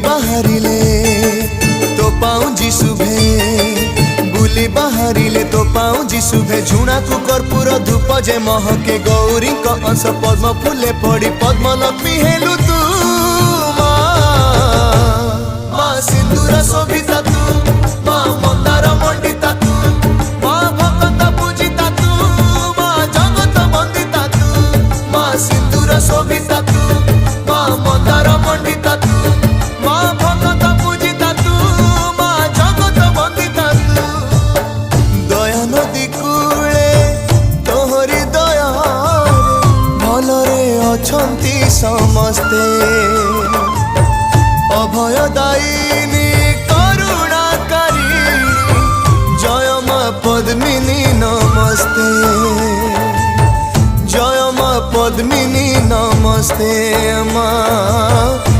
बाहरिले तो पाऊँ शुभे बुली बाहरिले तो पाऊँ शुभे झुणा को कर्पूर धूप जे महके गौरी का अंश पद्म फूले पड़ी पद्म लक्ष्मी हेलु तू माँ सिंदूर शोभिता तू माँ मंदार मंडिता तू माँ भगत पूजिता तू माँ जगत वंदिता तू माँ सिंदूर शोभिता तू माँ मंदार मंडिता तू माँ भगत पूजिता तू माँ जगत वंदिता तू दया नदी कूले तोहरी दया भलरे अछंती समस्ते अभयदायिनी करुणाकारी जय माँ पद्मिनी नमस्ते जय माँ पद्मिनी नमस्ते माँ